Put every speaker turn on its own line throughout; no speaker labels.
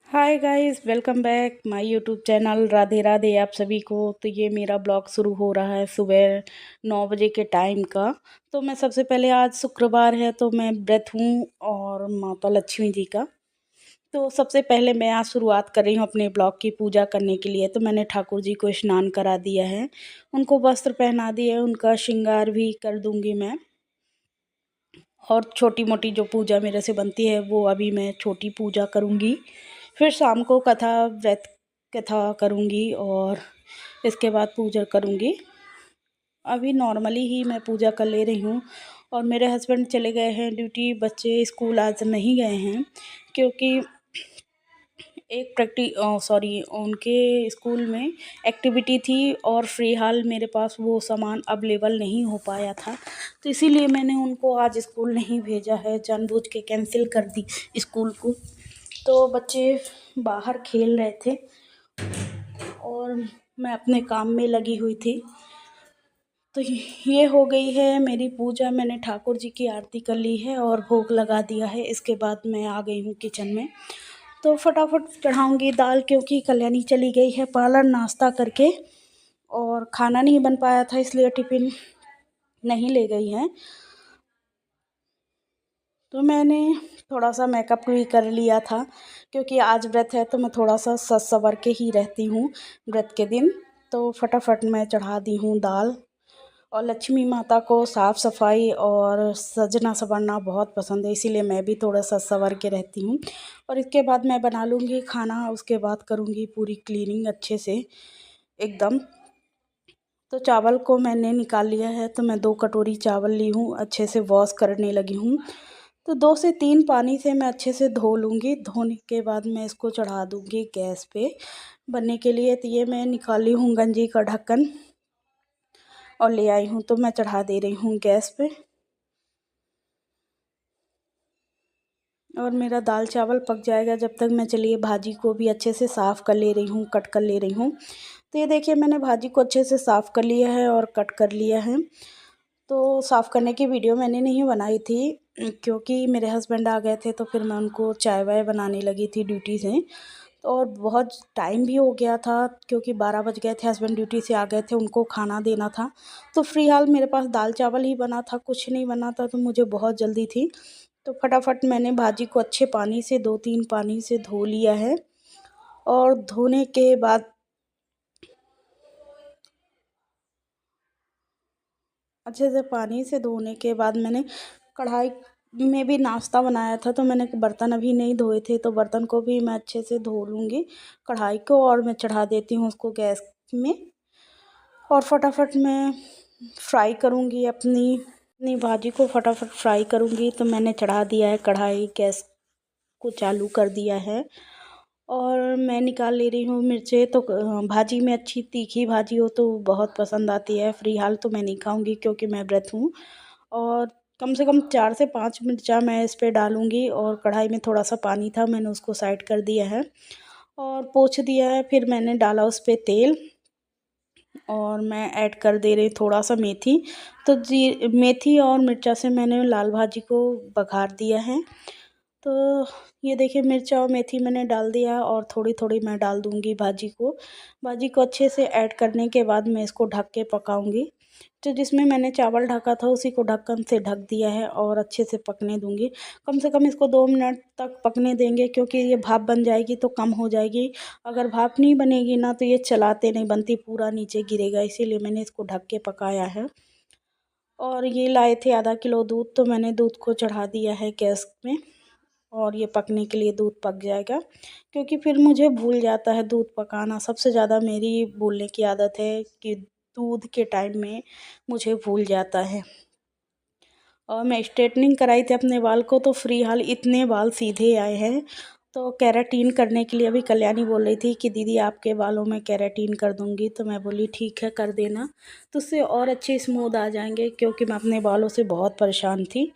Hi guys, welcome back my YouTube channel. Radhe Radhe आप सभी को। तो ये मेरा ब्लॉग शुरू हो रहा है सुबह 9 बजे के टाइम का। तो मैं सबसे पहले, आज शुक्रवार है तो मैं व्रत हूँ और माता लक्ष्मी जी का। तो सबसे पहले मैं आज शुरुआत कर रही हूँ अपने ब्लॉग की पूजा करने के लिए। तो मैंने ठाकुर जी को स्नान करा दिया है, उनको वस्त्र पहना दिया है, उनका श्रृंगार भी कर दूँगी मैं। और छोटी मोटी जो पूजा मेरे से बनती है वो अभी मैं छोटी पूजा करूँगी। फिर शाम को कथा व्रत कथा करूँगी और इसके बाद पूजा करूँगी। अभी नॉर्मली ही मैं पूजा कर ले रही हूँ। और मेरे हस्बैंड चले गए हैं ड्यूटी, बच्चे स्कूल आज नहीं गए हैं क्योंकि एक सॉरी, उनके स्कूल में एक्टिविटी थी और फ़िलहाल मेरे पास वो सामान अवेलेबल नहीं हो पाया था। तो इसीलिए मैंने उनको आज स्कूल नहीं भेजा है, जानबूझ के कैंसिल कर दी स्कूल को। तो बच्चे बाहर खेल रहे थे और मैं अपने काम में लगी हुई थी। तो ये हो गई है मेरी पूजा। मैंने ठाकुर जी की आरती कर ली है और भोग लगा दिया है। इसके बाद मैं आ गई हूँ किचन में। तो फटाफट चढ़ाऊँगी दाल, क्योंकि कल्याणी चली गई है पार्लर नाश्ता करके और खाना नहीं बन पाया था, इसलिए टिफ़िन नहीं ले गई है। तो मैंने थोड़ा सा मेकअप भी कर लिया था क्योंकि आज व्रत है, तो मैं थोड़ा सा सज सवर के ही रहती हूँ व्रत के दिन। तो फटाफट मैं चढ़ा दी हूँ दाल। और लक्ष्मी माता को साफ़ सफाई और सजना संवरना बहुत पसंद है, इसीलिए मैं भी थोड़ा सा संवर के रहती हूँ। और इसके बाद मैं बना लूँगी खाना, उसके बाद करूँगी पूरी क्लीनिंग अच्छे से एकदम। तो चावल को मैंने निकाल लिया है, तो मैं 2 कटोरी चावल ली हूँ, अच्छे से वॉश करने लगी हूँ। तो 2 से 3 पानी से मैं अच्छे से धो लूँगी। धोने के बाद मैं इसको चढ़ा दूँगी गैस पे बनने के लिए। तो ये मैं निकाली हूँ गंजी का ढक्कन और ले आई हूँ, तो मैं चढ़ा दे रही हूँ गैस पे। और मेरा दाल चावल पक जाएगा जब तक मैं, चलिए भाजी को भी अच्छे से साफ़ कर ले रही हूँ, कट कर ले रही हूँ। तो ये देखिए, मैंने भाजी को अच्छे से साफ़ कर लिया है और कट कर लिया है। तो साफ़ करने की वीडियो मैंने नहीं बनाई थी क्योंकि मेरे हस्बैंड आ गए थे, तो फिर मैं उनको चाय वाय बनाने लगी थी ड्यूटी से। और बहुत टाइम भी हो गया था क्योंकि 12 बज गए थे, हस्बैंड ड्यूटी से आ गए थे, उनको खाना देना था। तो फ़िलहाल मेरे पास दाल चावल ही बना था, कुछ नहीं बना था, तो मुझे बहुत जल्दी थी। तो फटाफट मैंने भाजी को अच्छे पानी से 2-3 पानी से धो लिया है। और धोने के बाद अच्छे से पानी से धोने के बाद मैंने कढ़ाई में भी नाश्ता बनाया था, तो मैंने बर्तन अभी नहीं धोए थे, तो बर्तन को भी मैं अच्छे से धो लूँगी कढ़ाई को। और मैं चढ़ा देती हूँ उसको गैस में। और फटाफट मैं फ्राई करूँगी अपनी भाजी को, फटाफट फ्राई करूँगी। तो मैंने चढ़ा दिया है कढ़ाई, गैस को चालू कर दिया है। और मैं निकाल ले रही हूँ मिर्चें। तो भाजी में अच्छी तीखी भाजी हो तो बहुत पसंद आती है। फ़िलहाल तो मैं नहीं खाऊंगी क्योंकि मैं व्रत हूँ। और कम से कम 4 से 5 मिर्चा मैं इस पे डालूँगी। और कढ़ाई में थोड़ा सा पानी था, मैंने उसको साइड कर दिया है और पोंछ दिया है। फिर मैंने डाला उस पे तेल और मैं ऐड कर दे रही थोड़ा सा मेथी। तो जी, मेथी और मिर्चा से मैंने लाल भाजी को बघार दिया है। तो ये देखिए, मिर्चा और मेथी मैंने डाल दिया और थोड़ी थोड़ी मैं डाल दूँगी भाजी को अच्छे से ऐड करने के बाद मैं इसको ढक के पकाऊँगी। तो जिसमें मैंने चावल ढका था उसी को ढक्कन से ढक दिया है और अच्छे से पकने दूँगी। कम से कम इसको 2 मिनट तक पकने देंगे क्योंकि ये भाप बन जाएगी तो कम हो जाएगी। अगर भाप नहीं बनेगी ना तो ये चलाते नहीं बनती, पूरा नीचे गिरेगा, इसीलिए मैंने इसको ढक के पकाया है। और ये लाए थे आधा किलो दूध, तो मैंने दूध को चढ़ा दिया है गैस में और ये पकने के लिए दूध पक जाएगा। क्योंकि फिर मुझे भूल जाता है दूध पकाना, सबसे ज़्यादा मेरी भूलने की आदत है कि दूध के टाइम में मुझे भूल जाता है। और मैं स्ट्रेटनिंग कराई थी अपने बाल को, तो फ़िलहाल इतने बाल सीधे आए हैं। तो केराटिन करने के लिए अभी कल्याणी बोल रही थी कि दीदी आपके बालों में केराटिन कर दूँगी, तो मैं बोली ठीक है कर देना, तो उससे और अच्छे स्मूद आ जाएंगे क्योंकि मैं अपने बालों से बहुत परेशान थी।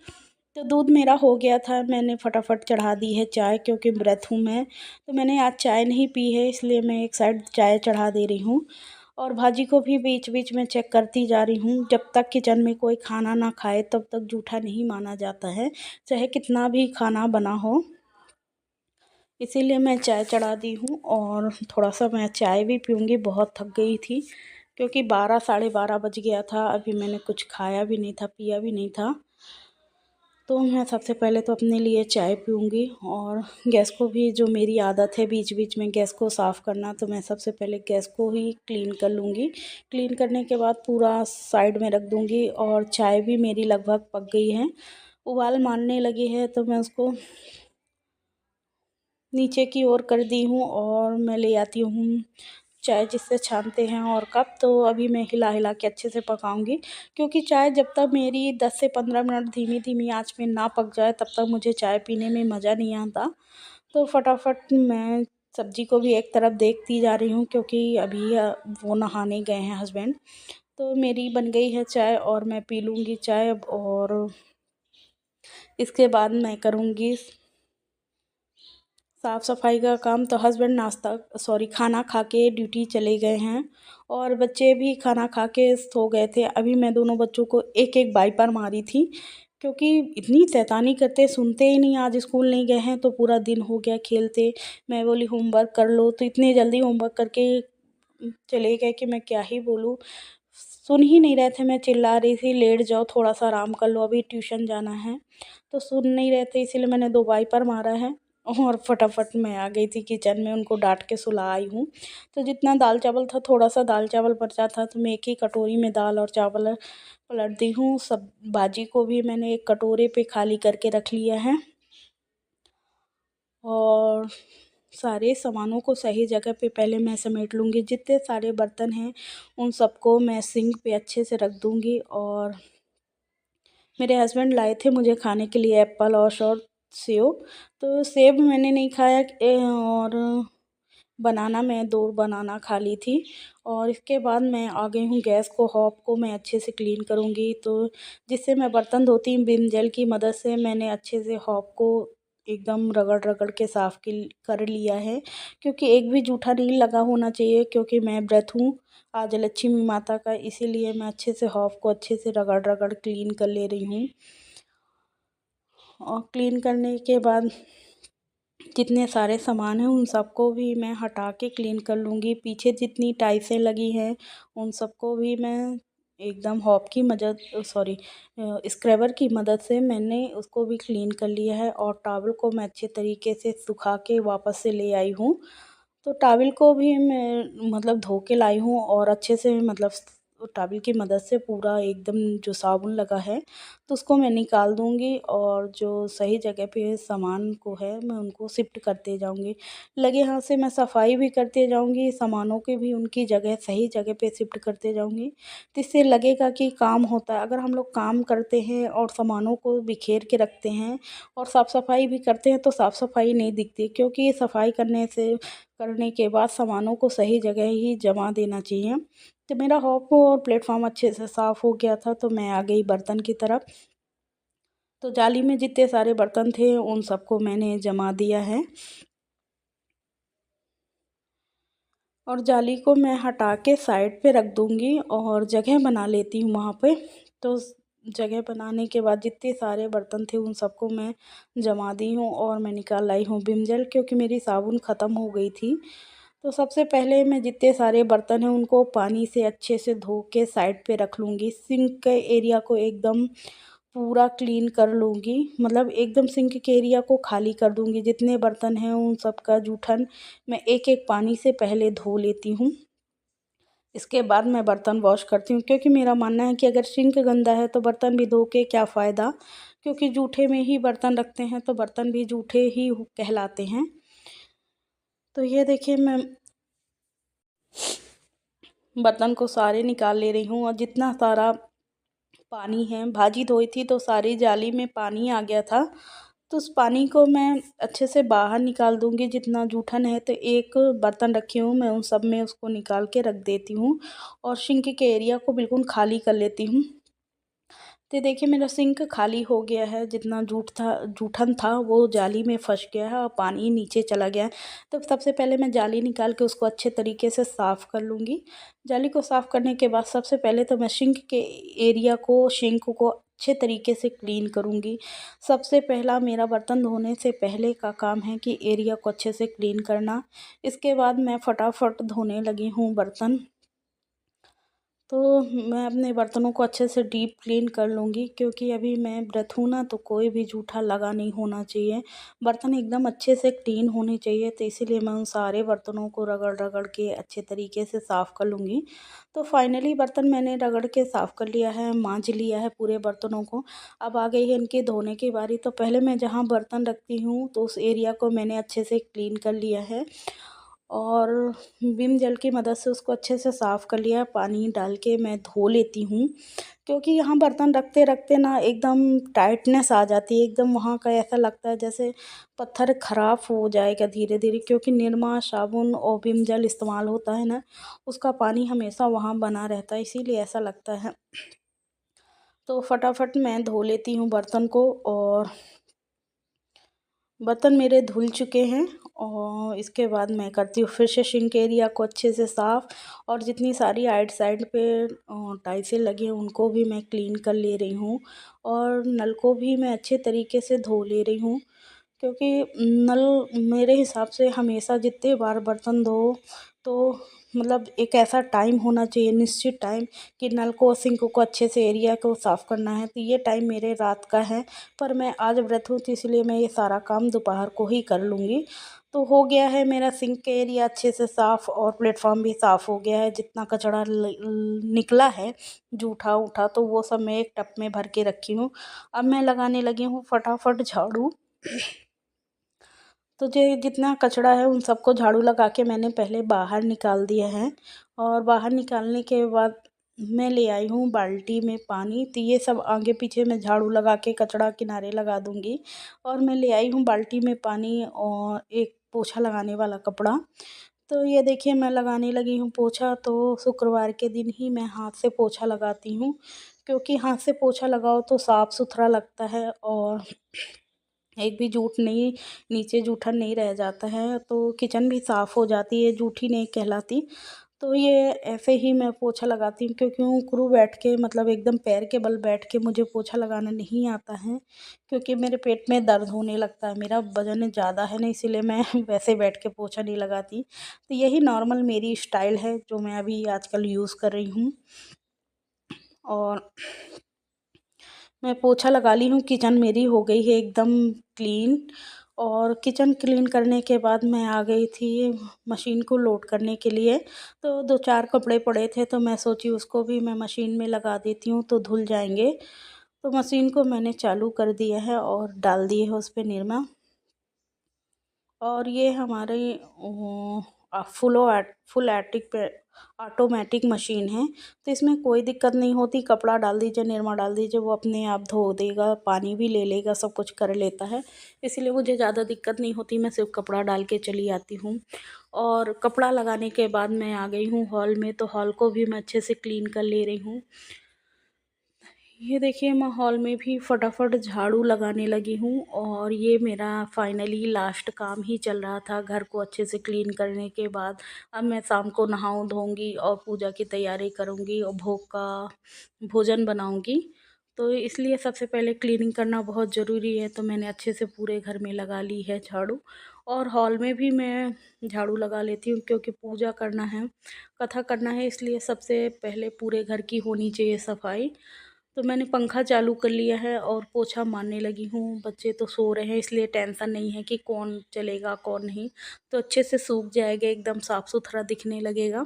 तो दूध मेरा हो गया था, मैंने फटाफट चढ़ा दी है चाय क्योंकि व्रत हूँ मैं। तो मैंने आज चाय नहीं पी है, इसलिए मैं एक साइड चाय चढ़ा दे रही हूँ। और भाजी को भी बीच बीच में चेक करती जा रही हूँ। जब तक किचन में कोई खाना ना खाए तब तक जूठा नहीं माना जाता है, चाहे कितना भी खाना बना हो। इसीलिए मैं चाय चढ़ा दी हूँ और थोड़ा सा मैं चाय भी पीऊँगी, बहुत थक गई थी क्योंकि 12 साढ़े 12 बज गया था। अभी मैंने कुछ खाया भी नहीं था, पिया भी नहीं था। तो मैं सबसे पहले तो अपने लिए चाय पीऊँगी और गैस को भी, जो मेरी आदत है बीच बीच में गैस को साफ़ करना, तो मैं सबसे पहले गैस को ही क्लीन कर लूँगी। क्लीन करने के बाद पूरा साइड में रख दूँगी और चाय भी मेरी लगभग पक गई है, उबाल मारने लगी है, तो मैं उसको नीचे की ओर कर दी हूँ और मैं ले आती हूँ चाय जिससे छानते हैं और कप। तो अभी मैं हिला हिला के अच्छे से पकाऊंगी, क्योंकि चाय जब तक मेरी 10 से 15 मिनट धीमी धीमी आंच में ना पक जाए तब तक मुझे चाय पीने में मज़ा नहीं आता। तो फटाफट मैं सब्जी को भी एक तरफ देखती जा रही हूँ, क्योंकि अभी वो नहाने गए हैं हस्बैंड। तो मेरी बन गई है चाय और मैं पी लूँगी चाय अब, और इसके बाद मैं करूँगी साफ़ सफाई का काम। तो हस्बैंड खाना खा के ड्यूटी चले गए हैं और बच्चे भी खाना खा के सो गए थे। अभी मैं दोनों बच्चों को एक एक वाइपर मारी थी, क्योंकि इतनी शैतानी करते, सुनते ही नहीं। आज स्कूल नहीं गए हैं तो पूरा दिन हो गया खेलते। मैं बोली होमवर्क कर लो, तो इतनी जल्दी होमवर्क करके चले गए कि मैं क्या ही बोलूँ। सुन ही नहीं रहे थे, मैं चिल्ला रही थी लेट जाओ, थोड़ा सा आराम कर लो, अभी ट्यूशन जाना है। तो सुन नहीं रहे थे, इसीलिए मैंने 2 वाइपर मारा है और फटाफट मैं आ गई थी किचन में, उनको डांट के सुला आई हूँ। तो जितना दाल चावल था, थोड़ा सा दाल चावल बचा था, तो मैं एक ही कटोरी में दाल और चावल पलट दी हूँ। सब भाजी को भी मैंने एक कटोरे पे खाली करके रख लिया है और सारे सामानों को सही जगह पे पहले मैं समेट लूँगी। जितने सारे बर्तन हैं उन सबको मैं सिंक पे अच्छे से रख दूँगी। और मेरे हस्बैंड लाए थे मुझे खाने के लिए एप्पल और सेव। तो सेब मैंने नहीं खाया और बनाना, मैं 2 बनाना खा ली थी। और इसके बाद मैं आ गई हूँ गैस को, हॉब को मैं अच्छे से क्लीन करूँगी। तो जिससे मैं बर्तन धोती हूँ विम जेल की मदद से, मैंने अच्छे से हॉब को एकदम रगड़ रगड़ के साफ़ कर लिया है, क्योंकि एक भी जूठा नहीं लगा होना चाहिए। क्योंकि मैं व्रत हूँ आज लक्ष्मी माता का, इसीलिए मैं अच्छे से हॉब को अच्छे से रगड़ रगड़ क्लीन कर ले रही हूँ। और क्लीन करने के बाद जितने सारे सामान हैं उन सबको भी मैं हटा के क्लीन कर लूँगी। पीछे जितनी टाइल्सें लगी हैं उन सबको भी मैं एकदम हॉप की मदद स्क्रबर की मदद से मैंने उसको भी क्लीन कर लिया है। और टॉवल को मैं अच्छे तरीके से सुखा के वापस से ले आई हूँ। तो टॉवल को भी मैं धो के लाई हूँ और अच्छे से टॉवल की मदद से पूरा एकदम जो साबुन लगा है तो उसको मैं निकाल दूँगी। और जो सही जगह पे सामान को है मैं उनको शिफ्ट करते जाऊँगी। लगे हाथ से मैं सफाई भी करते जाऊँगी, सामानों के भी उनकी जगह सही जगह पे शिफ्ट करते जाऊँगी। तो इससे लगेगा कि काम होता है। अगर हम लोग काम करते हैं और सामानों को बिखेर के रखते हैं और साफ़ सफाई भी करते हैं तो साफ़ सफाई नहीं दिखती, क्योंकि सफाई करने के बाद सामानों को सही जगह ही जमा देना चाहिए। तो मेरा हॉप और प्लेटफॉर्म अच्छे से साफ़ हो गया था, तो मैं आ गई बर्तन की तरफ। तो जाली में जितने सारे बर्तन थे उन सबको मैंने जमा दिया है और जाली को मैं हटा के साइड पे रख दूँगी और जगह बना लेती हूँ वहाँ पे। तो जगह बनाने के बाद जितने सारे बर्तन थे उन सबको मैं जमा दी हूँ और मैं निकाल लाई हूँ विम जेल, क्योंकि मेरी साबुन ख़त्म हो गई थी। तो सबसे पहले मैं जितने सारे बर्तन हैं उनको पानी से अच्छे से धो के साइड पे रख लूँगी। सिंक के एरिया को एकदम पूरा क्लीन कर लूँगी, एकदम सिंक के एरिया को खाली कर दूँगी। जितने बर्तन हैं उन सब का जूठन मैं एक एक पानी से पहले धो लेती हूँ। इसके बाद मैं बर्तन वॉश करती हूँ, क्योंकि मेरा मानना है कि अगर सिंक गंदा है तो बर्तन भी धो के क्या फ़ायदा, क्योंकि जूठे में ही बर्तन रखते हैं तो बर्तन भी जूठे ही कहलाते हैं। तो ये देखिए मैं बर्तन को सारे निकाल ले रही हूँ और जितना सारा पानी है, भाजी धोई थी तो सारी जाली में पानी आ गया था। तो उस पानी को मैं अच्छे से बाहर निकाल दूँगी। जितना जूठन है तो एक बर्तन रखी हूँ मैं, उन सब में उसको निकाल के रख देती हूँ और सिंक के एरिया को बिल्कुल खाली कर लेती हूँ। तो देखिए मेरा सिंक खाली हो गया है, जितना जूठन था वो जाली में फँस गया है और पानी नीचे चला गया है। तो सबसे पहले मैं जाली निकाल के उसको अच्छे तरीके से साफ़ कर लूँगी। जाली को साफ़ करने के बाद सबसे पहले तो मैं सिंक के एरिया को, सिंक को अच्छे तरीके से क्लीन करूँगी। सबसे पहला मेरा बर्तन धोने से पहले का काम है कि एरिया को अच्छे से क्लीन करना। इसके बाद मैं फटाफट धोने लगी हूँ बर्तन। तो मैं अपने बर्तनों को अच्छे से डीप क्लीन कर लूँगी, क्योंकि अभी मैं व्रत हूँ ना, तो कोई भी जूठा लगा नहीं होना चाहिए। बर्तन एकदम अच्छे से क्लीन होने चाहिए, तो इसीलिए मैं उन सारे बर्तनों को रगड़-रगड़ के अच्छे तरीके से साफ़ कर लूँगी। तो फाइनली बर्तन मैंने रगड़ के साफ़ कर लिया है, माँज लिया है पूरे बर्तनों को। अब आ गई है इनके धोने की बारी। तो पहले मैं जहाँ बर्तन रखती हूँ, तो उस एरिया को मैंने अच्छे से क्लीन कर लिया है और विम जेल की मदद से उसको अच्छे से साफ़ कर लिया। पानी डाल के मैं धो लेती हूँ, क्योंकि यहाँ बर्तन रखते-रखते ना एकदम टाइटनेस आ जाती है, एकदम वहाँ का ऐसा लगता है जैसे पत्थर ख़राब हो जाएगा धीरे-धीरे, क्योंकि निरमा, साबुन और विम जेल इस्तेमाल होता है ना, उसका पानी हमेशा वहाँ बना रहता है, इसीलिए ऐसा लगता है। तो फटाफट मैं धो लेती हूँ बर्तन को, और बर्तन मेरे धुल चुके हैं। और इसके बाद मैं करती हूँ फिर से सिंक एरिया को अच्छे से साफ़, और जितनी सारी आइट साइड पे टाइल्सें लगी हैं उनको भी मैं क्लीन कर ले रही हूँ, और नल को भी मैं अच्छे तरीके से धो ले रही हूँ, क्योंकि नल मेरे हिसाब से हमेशा जितने बार बर्तन धो, तो मतलब एक ऐसा टाइम होना चाहिए, निश्चित टाइम, कि नल को, सिंक को अच्छे से एरिया को साफ़ करना है। तो ये टाइम मेरे रात का है, पर मैं आज व्रत हूँ, तो इसलिए मैं ये सारा काम दोपहर को ही कर लूँगी। तो हो गया है मेरा सिंक का एरिया अच्छे से साफ़, और प्लेटफॉर्म भी साफ़ हो गया है। जितना कचरा निकला है जूठा उठा, तो वो सब मैं एक टब में भर के रखी हूँ। अब मैं लगाने लगी हूँ फटाफट झाड़ू। तो जो जितना कचरा है उन सबको झाड़ू लगा के मैंने पहले बाहर निकाल दिया है, और बाहर निकालने के बाद मैं ले आई हूँ बाल्टी में पानी। तो ये सब आगे पीछे मैं झाड़ू लगा के कचरा किनारे लगा दूँगी, और मैं ले आई हूँ बाल्टी में पानी और एक पोछा लगाने वाला कपड़ा। तो ये देखिए मैं लगाने लगी हूँ पोछा। तो शुक्रवार के दिन ही मैं हाथ से पोछा लगाती हूँ, क्योंकि हाथ से पोछा लगाओ तो साफ़ सुथरा लगता है, और एक भी जूठ नहीं, नीचे जूठा नहीं रह जाता है, तो किचन भी साफ़ हो जाती है, जूठी नहीं कहलाती। तो ये ऐसे ही मैं पोछा लगाती हूँ, क्योंकि उकड़ू बैठ के, मतलब एकदम पैर के बल बैठ के मुझे पोछा लगाना नहीं आता है, क्योंकि मेरे पेट में दर्द होने लगता है। मेरा वज़न ज़्यादा है ना, इसीलिए मैं वैसे बैठ के पोछा नहीं लगाती। तो यही नॉर्मल मेरी स्टाइल है, जो मैं अभी आजकल यूज़ कर रही हूँ। और मैं पोछा लगा ली हूँ, किचन मेरी हो गई है एकदम क्लीन। और किचन क्लीन करने के बाद मैं आ गई थी मशीन को लोड करने के लिए। तो 2-4 कपड़े पड़े थे, तो मैं सोची उसको भी मैं मशीन में लगा देती हूँ, तो धुल जाएंगे। तो मशीन को मैंने चालू कर दिया है और डाल दिए है उस पर निरमा। और ये हमारी फुल एटिक पे ऑटोमेटिक मशीन है, तो इसमें कोई दिक्कत नहीं होती। कपड़ा डाल दीजिए, निरमा डाल दीजिए, वो अपने आप धो देगा, पानी भी ले लेगा, सब कुछ कर लेता है। इसीलिए मुझे ज़्यादा दिक्कत नहीं होती, मैं सिर्फ कपड़ा डाल के चली आती हूँ। और कपड़ा लगाने के बाद मैं आ गई हूँ हॉल में, तो हॉल को भी मैं अच्छे से क्लीन कर ले रही हूँ। ये देखिए मैं हॉल में भी फटाफट झाड़ू लगाने लगी हूँ, और ये मेरा फाइनली लास्ट काम ही चल रहा था घर को अच्छे से क्लीन करने के बाद। अब मैं शाम को नहाऊँ धोऊँगी और पूजा की तैयारी करूँगी, और भोग का भोजन बनाऊँगी। तो इसलिए सबसे पहले क्लीनिंग करना बहुत ज़रूरी है, तो मैंने अच्छे से पूरे घर में लगा ली है झाड़ू। और हॉल में भी मैं झाड़ू लगा लेती हूँ, क्योंकि पूजा करना है, कथा करना है, इसलिए सबसे पहले पूरे घर की होनी चाहिए सफाई। तो मैंने पंखा चालू कर लिया है और पोछा मारने लगी हूँ। बच्चे तो सो रहे हैं, इसलिए टेंशन नहीं है कि कौन चलेगा कौन नहीं। तो अच्छे से सूख जाएगा, एकदम साफ़ सुथरा दिखने लगेगा।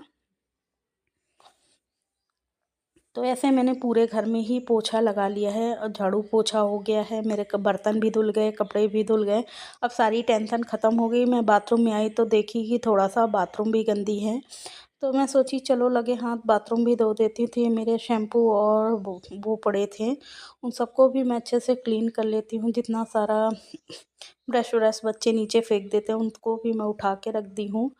तो ऐसे मैंने पूरे घर में ही पोछा लगा लिया है, और झाड़ू पोछा हो गया है, मेरे बर्तन भी धुल गए, कपड़े भी धुल गए। अब सारी टेंशन ख़त्म हो गई। मैं बाथरूम में आई तो देखी कि थोड़ा सा बाथरूम भी गंदी है, तो मैं सोची चलो लगे हाथ बाथरूम भी धो देती थी। मेरे शैम्पू और वो पड़े थे, उन सबको भी मैं अच्छे से क्लीन कर लेती हूँ। जितना सारा ब्रश व्रश बच्चे नीचे फेंक देते हैं, उनको भी मैं उठा के रख दी हूँ।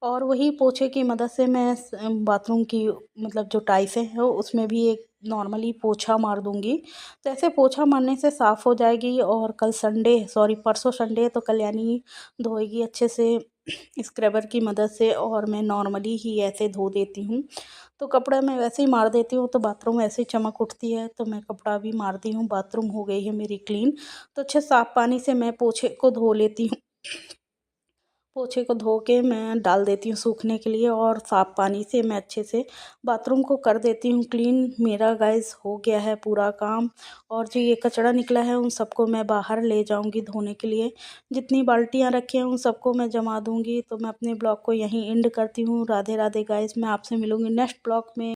और वही पोछे की मदद से मैं बाथरूम की, मतलब जो टाइल्सें हैं उसमें भी एक नॉर्मली पोछा मार दूँगी। तो ऐसे पोछा मारने से साफ़ हो जाएगी। और कल संडे, सॉरी परसों संडे है, तो कल्याणी धोएगी अच्छे से स्क्रबर की मदद से और मैं नॉर्मली ही ऐसे धो देती हूँ। तो कपड़ा मैं वैसे ही मार देती हूँ तो बाथरूम ऐसे ही चमक उठती है, तो मैं कपड़ा भी मारती हूँ। बाथरूम हो गई है मेरी क्लीन। तो अच्छे साफ़ पानी से मैं पोछे को धो लेती हूँ। पोछे को धो के मैं डाल देती हूँ सूखने के लिए और साफ़ पानी से मैं अच्छे से बाथरूम को कर देती हूँ क्लीन। मेरा गाइस हो गया है पूरा काम। और जो ये कचरा निकला है उन सबको मैं बाहर ले जाऊँगी धोने के लिए। जितनी बाल्टियाँ रखी हैं उन सबको मैं जमा दूँगी। तो मैं अपने ब्लॉग को यहीं एंड करती हूँ। राधे राधे गाइस, मैं आपसे मिलूँगी नेक्स्ट ब्लॉग में।